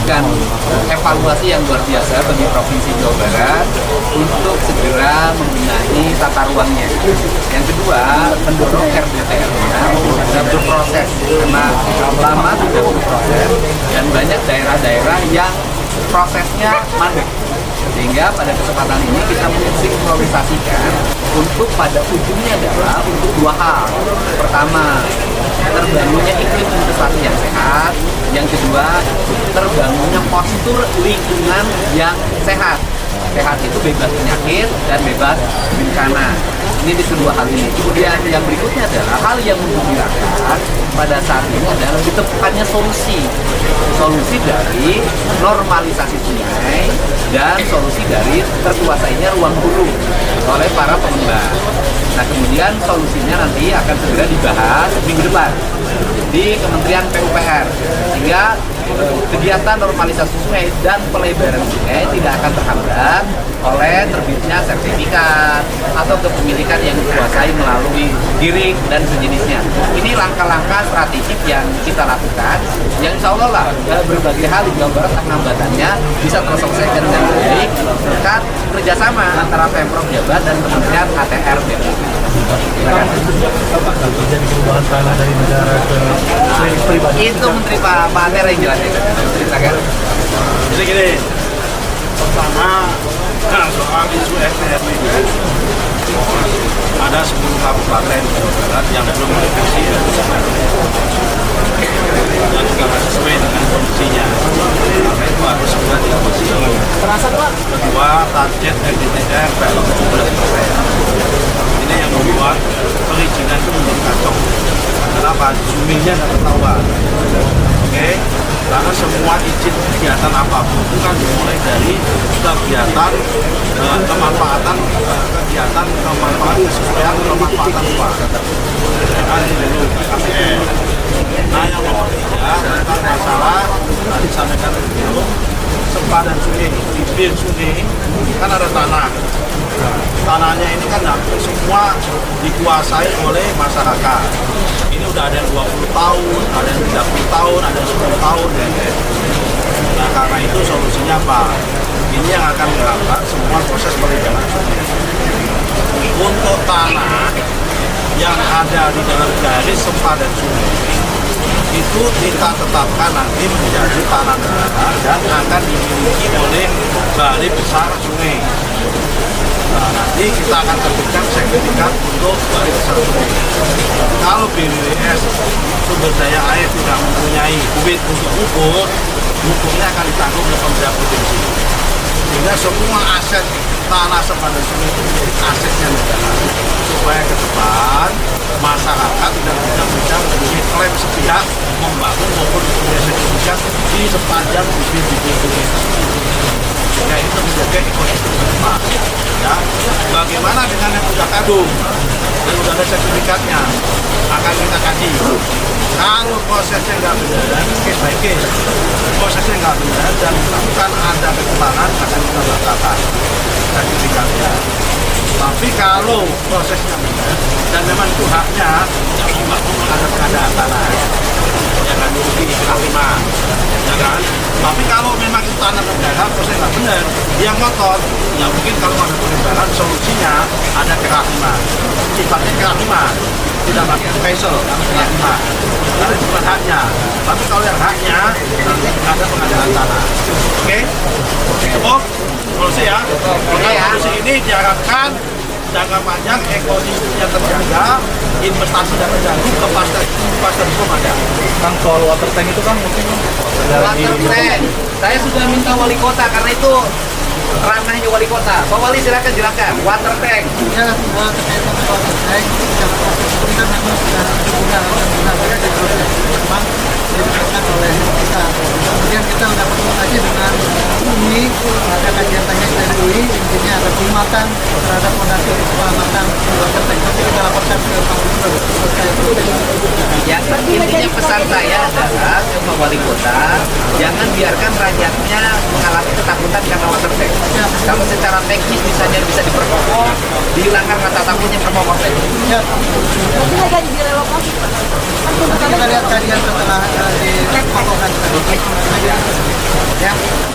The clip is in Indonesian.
memberikan evaluasi yang luar biasa bagi Provinsi Jawa Barat untuk segera membenahi tata ruangnya. Yang kedua, mendorong RDTR-nya bisa berproses karena lama tidak berproses dan banyak daerah-daerah yang prosesnya mandek. Sehingga pada kesempatan ini kita mensinkronisasikan untuk pada ujungnya adalah untuk dua hal. Pertama, terbangunnya iklim investasi yang sehat. Yang kedua, terbangunnya postur lingkungan yang sehat. Sehat itu bebas penyakit dan bebas bencana. Ini di kedua hal ini. Kemudian yang berikutnya adalah hal yang menggembirakan pada saat ini adalah ditemukannya solusi dari normalisasi sungai dan solusi dari terkuasainya ruang hulu oleh para pengembang. Nah, kemudian solusinya nanti akan segera dibahas minggu depan di Kementerian PUPR, sehingga kegiatan normalisasi sungai dan pelebaran sungai tidak akan terhambat oleh terbitnya sertifikat atau kepemilikan yang dikuasai melalui giring dan sejenisnya. Ini langkah-langkah strategik yang kita lakukan, yang insya Allah lah berbagai hal di Jawa Barat hambatannya bisa terselesaikan dengan baik berkat kerjasama antara Pemprov Jabar dan Kementerian ATR BPK. Terjadi perubahan tanah dari negara ke pribadi. Itu Menteri Pak Ater yang jelasin. Ceritakan. Jadi gini, pertama soal isu STM itu ada 10 kabupaten Jawa Barat yang belum merevisi dan tidak sesuai dengan kondisinya. Karena itu harus segera direvisi. Kedua, target LDTR belum 17%. Ini yang membuat perizinan itu menjadi kacau. Kenapa? Zoomingnya nggak ketahuan. Oke? Karena semua izin kegiatan apapun itu kan dimulai dari kegiatan kemanfaatan kesesuaian kemanfaatan luas. Kan dulu KPR. Nah, yang nomor 3 tentang masalah tadi disampaikan dulu sempadan sungai, bibir sungai kan ada tanah. Tanahnya ini kan hampir semua dikuasai oleh masyarakat. Ini udah ada yang 20 tahun, ada yang 30 tahun, ada yang 10 tahun ya. Nah, karena itu solusinya apa? Ini yang akan menghambat semua proses pelebaran sungai. Untuk tanah yang ada di dalam garis sempadan sungai itu kita tetapkan nanti menjadi tanah negara dan akan dimiliki oleh Balai Besar Sungai. Nah, nanti kita akan terbitkan sertifikat untuk Balai Besar Sungai. Kalau BWS sumber daya air tidak mempunyai duit untuk ukur, ukurnya akan ditanggung oleh pemerintah provinsi. Sehingga semua aset tanah sempadan sungai itu menjadi asetnya negara. Supaya ke depan masyarakat tidak bisa mempunyai klaim sepihak membangun maupun mempunyai sertifikat di sepanjang bibir-bibir sungai. Sehingga itu menjaga ekosistem ke depan. Ya, bagaimana dengan yang sudah kadung dan sudah ada sertifikatnya, akan kita kaji. Kalau prosesnya nggak benar, case by case, prosesnya nggak benar dan bukan ada kesalahan, akan kita batalkan sertifikatnya. Tapi kalau prosesnya benar dan memang itu haknya, ya ada pengadaan tanah, ya kan di kehakiman, ya kan. Tapi kalau memang itu tanah negara, prosesnya nggak benar, dia ngotot, ya mungkin kalau ada pelebaran, solusinya ada kehakiman, sifatnya kehakiman, tidak pakai faisal, kehakiman, karena itu bukan haknya. Tapi kalau yang haknya, nanti ada pengadaan tanah. Oke? Cukup? Solusi ya? Solusi ini diharapkan jangka panjang ekosistemnya terjaga, investasi tidak terganggu, kepastian hukum ada. Kang, soal water tank itu kan mungkin Water tank, saya sudah minta wali kota karena itu ranahnya wali kota. Pak Wali silakan water tank. Ya, terkait dengan water tank, kita memang sudah benar-benar memang diberikan oleh kita. Kemudian kita sudah berkomunikasi dengan UI, ada kajian tanya dari UI, intinya ada penguatan terhadap fondasi keselamatan water tank. Nanti kita laporkan ke Pak Gubernur terkait itu. Ya, intinya pesan saya adalah ke Pak Wali Kota, jangan biarkan rakyatnya mengalami ketakutan karena water tank. Kalau secara teknis misalnya bisa diperkokoh, dihilangkan rasa takutnya ke water tank. Ya, Tapi nggak jadi direlokasi, Pak. kita lihat kajian setelah di Pakokan.